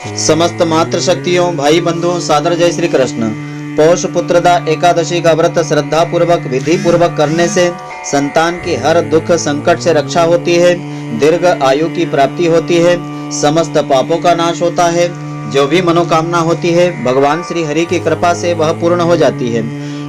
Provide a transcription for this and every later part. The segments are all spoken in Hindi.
समस्त मातृ शक्तियों, भाई बंधुओं, सादर जय श्री कृष्ण। पौष पुत्रदा एकादशी का व्रत श्रद्धा पूर्वक विधि पूर्वक करने से संतान की हर दुख संकट से रक्षा होती है, दीर्घ आयु की प्राप्ति होती है, समस्त पापों का नाश होता है, जो भी मनोकामना होती है भगवान श्री हरि की कृपा से वह पूर्ण हो जाती है।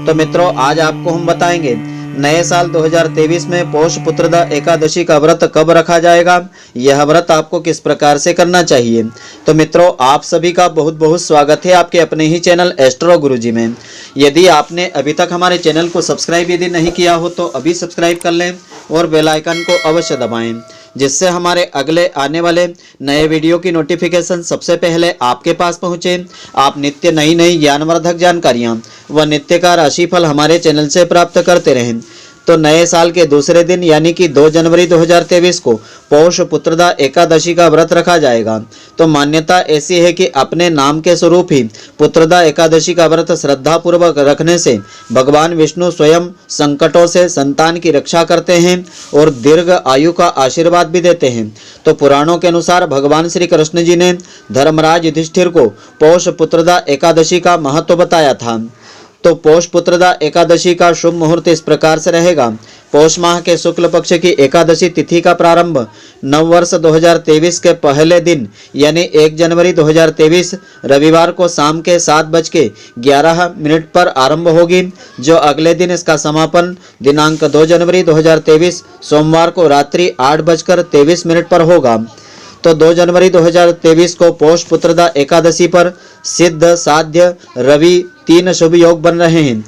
तो मित्रों, आज आपको हम बताएंगे नए साल 2023 में पौष पुत्रदा एकादशी का व्रत कब रखा जाएगा, यह व्रत आपको किस प्रकार से करना चाहिए। तो मित्रों, आप सभी का बहुत बहुत स्वागत है आपके अपने ही चैनल एस्ट्रो गुरुजी में। यदि आपने अभी तक हमारे चैनल को सब्सक्राइब यदि नहीं किया हो तो अभी सब्सक्राइब कर लें और बेल आइकन को अवश्य दबाएं, जिससे हमारे अगले आने वाले नए वीडियो की नोटिफिकेशन सबसे पहले आपके पास पहुंचे। आप नित्य नई नई ज्ञानवर्धक जानकारियां व नित्य का राशिफल हमारे चैनल से प्राप्त करते रहें। तो नए साल के दूसरे दिन यानी कि 2 जनवरी 2023 को पौष पुत्रदा एकादशी का व्रत रखा जाएगा। तो मान्यता ऐसी है कि अपने नाम के स्वरूप ही पुत्रदा एकादशी का व्रत श्रद्धा पूर्वक रखने से भगवान विष्णु स्वयं संकटों से संतान की रक्षा करते हैं और दीर्घ आयु का आशीर्वाद भी देते हैं। तो पुराणों के अनुसार भगवान श्री कृष्ण जी ने धर्मराज युधिष्ठिर को पौष पुत्रदा एकादशी का महत्व बताया था। तो पौष पुत्रदा एकादशी का शुभ मुहूर्त इस प्रकार से रहेगा। पौष माह के शुक्ल पक्ष की एकादशी तिथि का प्रारंभ नव वर्ष 2023 के पहले दिन यानी 1 जनवरी 2023 रविवार को शाम के 7:11 पर आरंभ होगी, जो अगले दिन इसका समापन दिनांक 2 जनवरी 2023 सोमवार को रात्रि 8:23 पर होगा। तो 2 जनवरी 2023 को पौष पुत्रदा एकादशी पर सिद्ध, साध्य, रवि 3 शुभ योग बन रहे हैं।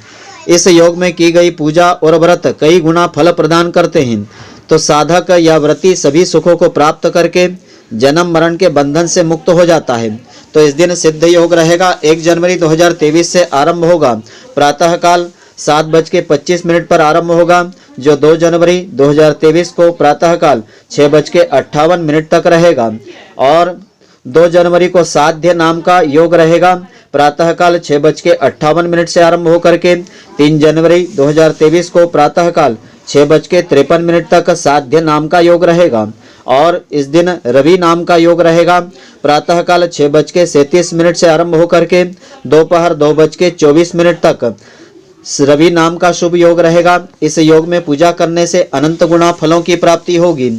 इस योग में की गई पूजा और व्रत कई गुना फल प्रदान करते हैं। तो साधक या व्रती सभी सुखों को प्राप्त करके जन्म मरण के बंधन से मुक्त हो जाता है। तो इस दिन सिद्ध योग रहेगा। 1 जनवरी 2023 से आरंभ होगा। प्रातःकाल 7:25 पर आरंभ होगा, जो 2 जनवरी 2023 को प्रातःकाल 6:58 तक रहेगा। और 2 जनवरी को साध्य नाम का योग रहेगा। प्रातःकाल 6:58 से आरंभ होकर के 3 जनवरी 2023 को प्रातःकाल 6:53 तक साध्य नाम का योग रहेगा। और इस दिन रवि नाम का योग रहेगा। प्रातःकाल 6:37 से आरंभ होकर के दोपहर 2:24 तक रवि नाम का शुभ योग रहेगा। इस योग में पूजा करने से अनंत गुना फलों की प्राप्ति होगी।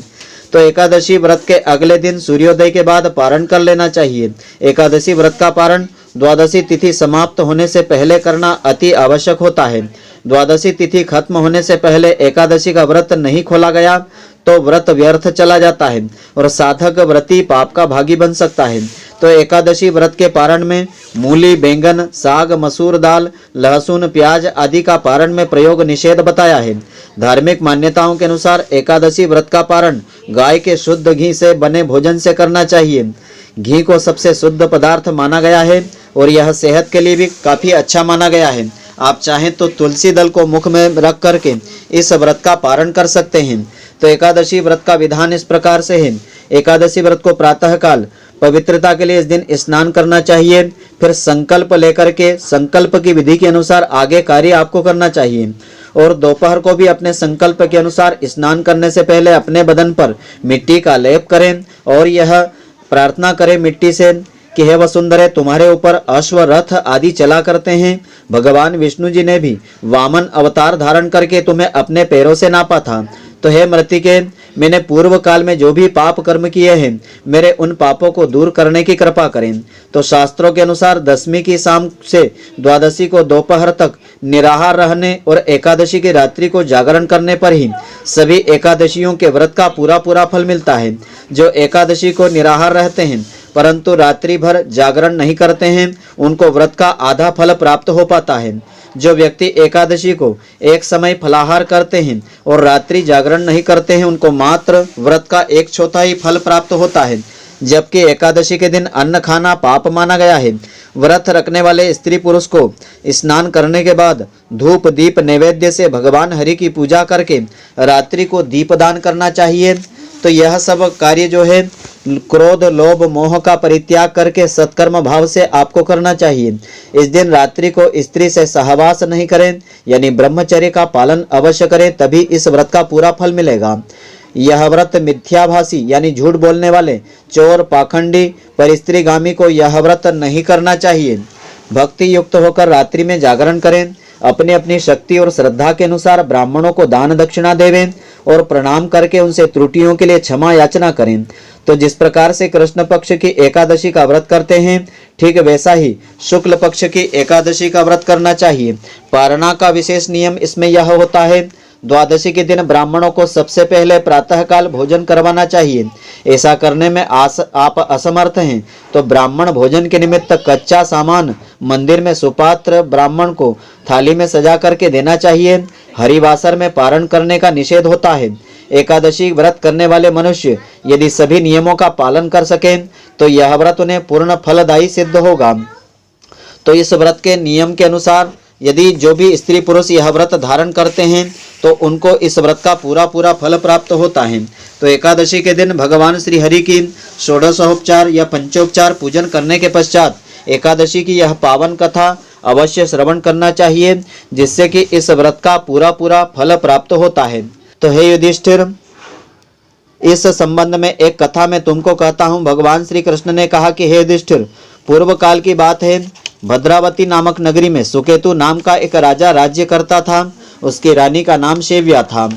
तो एकादशी व्रत के अगले दिन सूर्योदय के बाद पारण कर लेना चाहिए। एकादशी व्रत का पारण द्वादशी तिथि समाप्त होने से पहले करना अति आवश्यक होता है। द्वादशी तिथि खत्म होने से पहले एकादशी का व्रत नहीं खोला गया तो व्रत व्यर्थ चला जाता है और साधक व्रती पाप का भागी बन सकता है। तो एकादशी व्रत के पारण में मूली, बैंगन, साग, मसूर दाल, लहसुन, प्याज आदि का पारण में प्रयोग निषेध बताया है। धार्मिक मान्यताओं के अनुसार एकादशी व्रत का पारण गाय के शुद्ध घी से बने भोजन से करना चाहिए। घी को सबसे शुद्ध पदार्थ माना गया है और यह सेहत के लिए भी काफी अच्छा माना गया है। आप चाहें तो तुलसी दल को मुख में रख करके इस व्रत का पारण कर सकते हैं। तो एकादशी व्रत का विधान इस प्रकार से है। एकादशी व्रत को प्रातःकाल पवित्रता के लिए इस दिन स्नान करना चाहिए। फिर संकल्प लेकर के संकल्प की विधि के अनुसार आगे कार्य आपको करना चाहिए। और दोपहर को भी अपने संकल्प के अनुसार स्नान करने से पहले अपने बदन पर मिट्टी का लेप करें और यह प्रार्थना करें मिट्टी से कि हे वसुंधरे, तुम्हारे ऊपर अश्व, रथ आदि चला करते हैं। भगवान विष्णु जी ने भी वामन अवतार धारण करके तुम्हें अपने पैरों से नापा था। तो हे मृतिके, मैंने पूर्व काल में जो भी पाप कर्म किए हैं मेरे उन पापों को दूर करने की कृपा करें। तो शास्त्रों के अनुसार दशमी की शाम से द्वादशी को दोपहर तक निराहार रहने और एकादशी की रात्रि को जागरण करने पर ही सभी एकादशियों के व्रत का पूरा फल मिलता है। जो एकादशी को निराहार रहते हैं परंतु रात्रि भर जागरण नहीं करते हैं, उनको व्रत का आधा फल प्राप्त हो पाता है। जो व्यक्ति एकादशी को एक समय फलाहार करते हैं और रात्रि जागरण नहीं करते हैं, उनको मात्र व्रत का 1/4 फल प्राप्त होता है। जबकि एकादशी के दिन अन्न खाना पाप माना गया है। व्रत रखने वाले स्त्री पुरुष को स्नान करने के बाद धूप दीप नैवेद्य से भगवान हरि की पूजा करके रात्रि को दीपदान करना चाहिए। तो यह सब कार्य जो है क्रोध, लोभ, मोह का परित्याग करके सत्कर्म भाव से आपको करना चाहिए। इस दिन रात्रि को स्त्री से सहवास नहीं करें, यानी ब्रह्मचर्य का पालन अवश्य करें, तभी इस व्रत का पूरा फल मिलेगा। यह व्रत मिथ्याभासी यानी झूठ बोलने वाले, चोर, पाखंडी, परिस्त्रीगामी को यह व्रत नहीं करना चाहिए। भक्ति युक्त होकर रात्रि में जागरण करें, अपनी अपनी शक्ति और श्रद्धा के अनुसार ब्राह्मणों को दान दक्षिणा देवें और प्रणाम करके उनसे त्रुटियों के लिए क्षमा याचना करें। तो जिस प्रकार से कृष्ण पक्ष की एकादशी का व्रत करते हैं, ठीक वैसा ही शुक्ल पक्ष की एकादशी का व्रत करना चाहिए। पारणा का विशेष नियम इसमें यह होता है, द्वादशी के दिन ब्राह्मणों को सबसे पहले प्रातःकाल भोजन करवाना चाहिए। ऐसा करने में आप असमर्थ हैं तो ब्राह्मण भोजन के निमित्त कच्चा सामान मंदिर में सुपात्र ब्राह्मण को थाली में सजा करके देना चाहिए। हरिवासर में पारण करने का निषेध होता है। एकादशी व्रत करने वाले मनुष्य यदि सभी नियमों का पालन कर सकें तो यह व्रत उन्हें पूर्ण फलदायी सिद्ध होगा। तो इस व्रत के नियम के अनुसार यदि जो भी स्त्री पुरुष यह व्रत धारण करते हैं तो उनको इस व्रत का पूरा फल प्राप्त होता है। तो एकादशी के दिन भगवान श्री हरि की षोडशोपचार या पंचोपचार पूजन करने के पश्चात एकादशी की यह पावन कथा अवश्य श्रवण करना चाहिए, जिससे कि इस व्रत का पूरा फल प्राप्त होता है। तो हे युधिष्ठिर, इस संबंध में एक कथा मैं तुमको कहता हूँ। भगवान श्री कृष्ण ने कहा कि हे युधिष्ठिर, पूर्व काल की बात है, भद्रावती नामक नगरी में सुकेतु नाम का एक राजा राज्य करता था। उसकी रानी का नाम शेव्या था।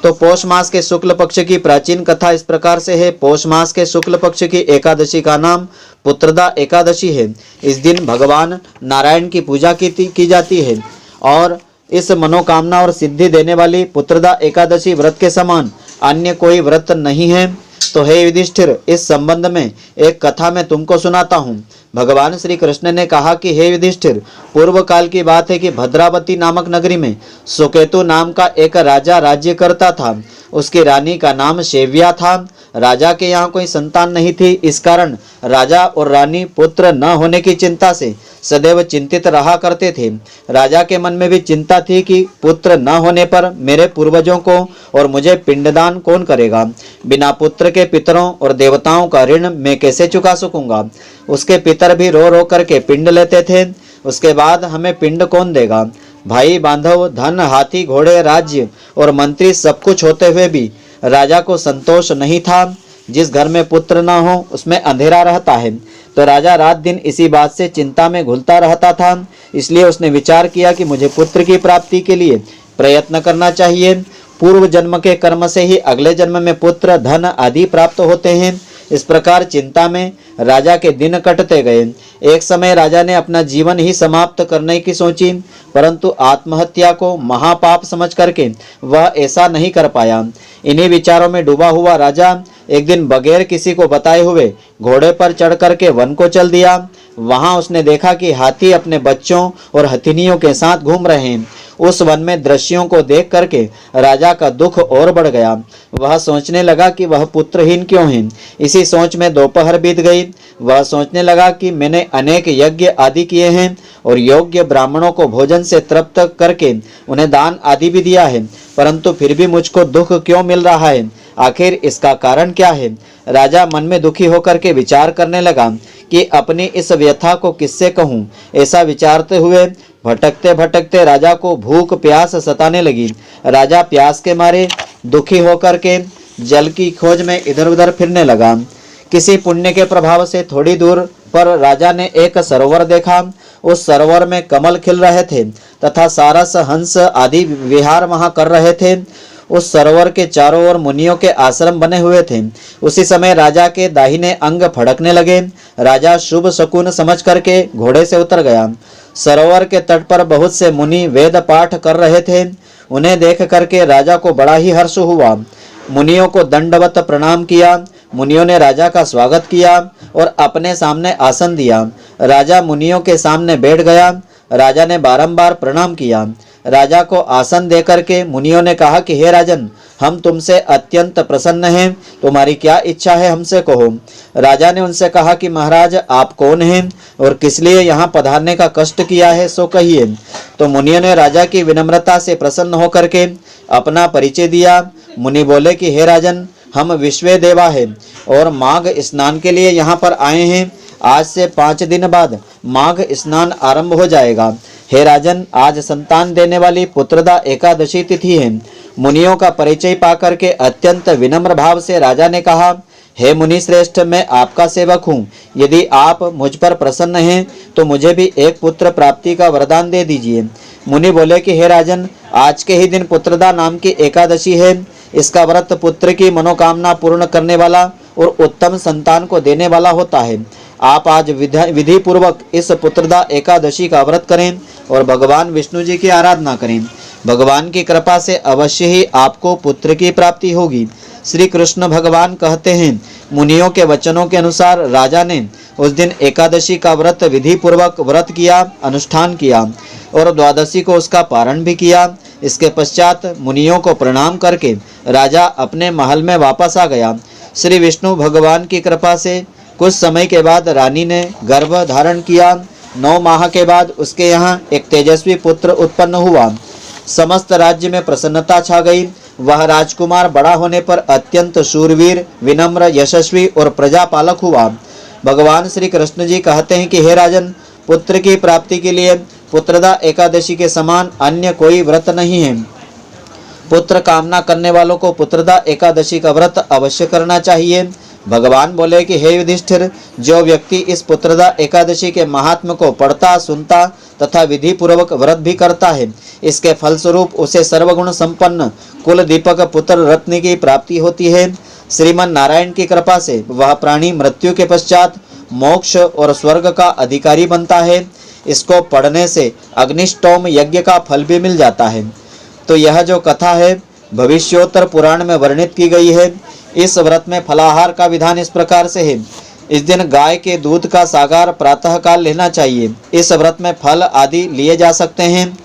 तो पौष मास के शुक्ल पक्ष की प्राचीन कथा इस प्रकार से है। पौष मास के शुक्ल पक्ष की एकादशी का नाम पुत्रदा एकादशी है। इस दिन भगवान नारायण की पूजा की जाती है और इस मनोकामना और सिद्धि देने वाली पुत्रदा एकादशी व्रत के समान अन्य कोई व्रत नहीं है। तो हे युधिष्ठिर, इस संबंध में एक कथा मैं तुमको सुनाता हूँ। भगवान श्री कृष्ण ने कहा कि हे युधिष्ठिर, पूर्व काल की बात है कि भद्रावती नामक नगरी में सुकेतु नाम का एक राजा राज्य करता था। उसकी रानी का नाम शेव्या था। राजा के यहाँ कोई संतान नहीं थी। इस कारण राजा और रानी पुत्र न होने की चिंता से सदैव चिंतित रहा करते थे। राजा के मन में भी चिंता थी कि पुत्र न होने पर मेरे पूर्वजों को और मुझे पिंडदान कौन करेगा। बिना पुत्र के पितरों और देवताओं का ऋण मैं कैसे चुका सकूंगा। उसके पितर भी रो रो करके पिंड लेते थे। उसके बाद हमें पिंड कौन देगा। भाई बांधव, धन, हाथी, घोड़े, राज्य और मंत्री सब कुछ होते हुए भी राजा को संतोष नहीं था। जिस घर में पुत्र न हो उसमें अंधेरा रहता है। तो राजा रात दिन इसी बात से चिंता में घुलता रहता था। इसलिए उसने विचार किया कि मुझे पुत्र की प्राप्ति के लिए प्रयत्न करना चाहिए। पूर्व जन्म के कर्म से ही अगले जन्म में पुत्र, धन आदि प्राप्त होते हैं। इस प्रकार चिंता में राजा के दिन कटते गए। एक समय राजा ने अपना जीवन ही समाप्त करने की सोची, परंतु आत्महत्या को महापाप समझ करके वह ऐसा नहीं कर पाया। इन्हीं विचारों में डूबा हुआ राजा एक दिन बगैर किसी को बताए हुए घोड़े पर चढ़ करके वन को चल दिया। वहां उसने देखा कि हाथी अपने बच्चों और हथिनियों के साथ घूम रहे हैं। उस वन में दृश्यों को देख करके राजा का दुख और बढ़ गया। वह सोचने लगा कि वह पुत्रहीन क्यों है। इसी सोच में दोपहर बीत गई। वह सोचने लगा कि मैंने अनेक यज्ञ आदि किए हैं और योग्य ब्राह्मणों को भोजन से तृप्त करके उन्हें दान आदि भी दिया है, परंतु फिर भी मुझको दुख क्यों मिल रहा है। आखिर इसका कारण क्या है। राजा मन में दुखी होकर के विचार करने लगा कि अपनी इस व्यथा को किससे कहूँ। ऐसा विचारते हुए भटकते भटकते राजा को भूख प्यास सताने लगी। राजा प्यास के मारे दुखी होकर के जल की खोज में इधर उधर फिरने लगा। किसी पुण्य के प्रभाव से थोड़ी दूर पर राजा ने एक सरोवर देखा। उस सरोवर में कमल खिल रहे थे तथा सारस, हंस आदि विहार वहां कर रहे थे। उस सरोवर के चारों ओर मुनियों के आश्रम बने हुए थे। उसी समय राजा के दाहिने अंग फड़कने लगे। राजा शुभ शकुन समझ करके घोड़े से उतर गया। सरोवर के तट पर बहुत से मुनि वेद पाठ कर रहे थे। उन्हें देख करके राजा को बड़ा ही हर्ष हुआ। मुनियों को दंडवत प्रणाम किया। मुनियों ने राजा का स्वागत किया और अपने सामने आसन दिया। राजा मुनियों के सामने बैठ गया। राजा ने बारंबार प्रणाम किया। राजा को आसन देकर के मुनियों ने कहा कि हे राजन, हम तुमसे अत्यंत प्रसन्न हैं। तुम्हारी क्या इच्छा है हमसे कहो। राजा ने उनसे कहा कि महाराज, आप कौन हैं और किस लिए यहाँ पधारने का कष्ट किया है, सो कहिए। तो मुनियों ने राजा की विनम्रता से प्रसन्न होकर के अपना परिचय दिया। मुनि बोले कि हे राजन, हम विश्व देवा हैं और माघ स्नान के लिए यहाँ पर आए हैं। आज से 5 दिन बाद माघ स्नान आरंभ हो जाएगा। हे राजन, आज संतान देने वाली पुत्रदा एकादशी तिथि है। मुनियों का परिचय पाकर के अत्यंत विनम्र भाव से राजा ने कहा, हे मुनि श्रेष्ठ, मैं आपका सेवक हूँ। यदि आप मुझ पर प्रसन्न हैं तो मुझे भी एक पुत्र प्राप्ति का वरदान दे दीजिए। मुनि बोले कि हे राजन, आज के ही दिन पुत्रदा नाम की एकादशी है। इसका व्रत पुत्र की मनोकामना पूर्ण करने वाला और उत्तम संतान को देने वाला होता है। आप आज विधि पूर्वक इस पुत्रदा एकादशी का व्रत करें और भगवान विष्णु जी की आराधना करें। भगवान की कृपा से अवश्य ही आपको पुत्र की प्राप्ति होगी। श्री कृष्ण भगवान कहते हैं, मुनियों के वचनों के अनुसार राजा ने उस दिन एकादशी का व्रत विधि पूर्वक व्रत किया, अनुष्ठान किया और द्वादशी को उसका पारण भी किया। इसके पश्चात मुनियों को प्रणाम करके राजा अपने महल में वापस आ गया। श्री विष्णु भगवान की कृपा से कुछ समय के बाद रानी ने गर्भ धारण किया। 9 माह के बाद उसके यहाँ एक तेजस्वी पुत्र उत्पन्न हुआ। समस्त राज्य में प्रसन्नता छा गई। वह राजकुमार बड़ा होने पर अत्यंत शूरवीर, विनम्र, यशस्वी और प्रजापालक हुआ। भगवान श्री कृष्ण जी कहते हैं कि हे राजन, पुत्र की प्राप्ति के लिए पुत्रदा एकादशी के समान अन्य कोई व्रत नहीं है। पुत्र कामना करने वालों को पुत्रदा एकादशी का व्रत अवश्य करना चाहिए। भगवान बोले कि हे युधिष्ठिर, जो व्यक्ति इस पुत्रदा एकादशी के महात्म्य को पढ़ता, सुनता तथा विधि पूर्वक व्रत भी करता है, इसके फलस्वरूप उसे सर्वगुण संपन्न कुल दीपक पुत्र रत्न की प्राप्ति होती है। श्रीमन नारायण की कृपा से वह प्राणी मृत्यु के पश्चात मोक्ष और स्वर्ग का अधिकारी बनता है। इसको पढ़ने से अग्निष्टोम यज्ञ का फल भी मिल जाता है। तो यह जो कथा है भविष्योत्तर पुराण में वर्णित की गई है। इस व्रत में फलाहार का विधान इस प्रकार से है। इस दिन गाय के दूध का सागार प्रातः काल लेना चाहिए। इस व्रत में फल आदि लिए जा सकते हैं।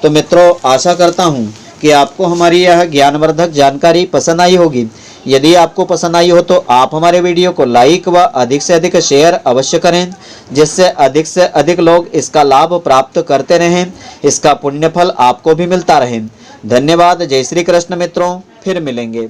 तो मित्रों, आशा करता हूँ कि आपको हमारी यह ज्ञानवर्धक जानकारी पसंद आई होगी। यदि आपको पसंद आई हो तो आप हमारे वीडियो को लाइक व अधिक से अधिक शेयर अवश्य करें, जिससे अधिक लोग इसका लाभ प्राप्त करते रहें, इसका पुण्यफल आपको भी मिलता रहे। धन्यवाद। जय श्री कृष्ण मित्रों, फिर मिलेंगे।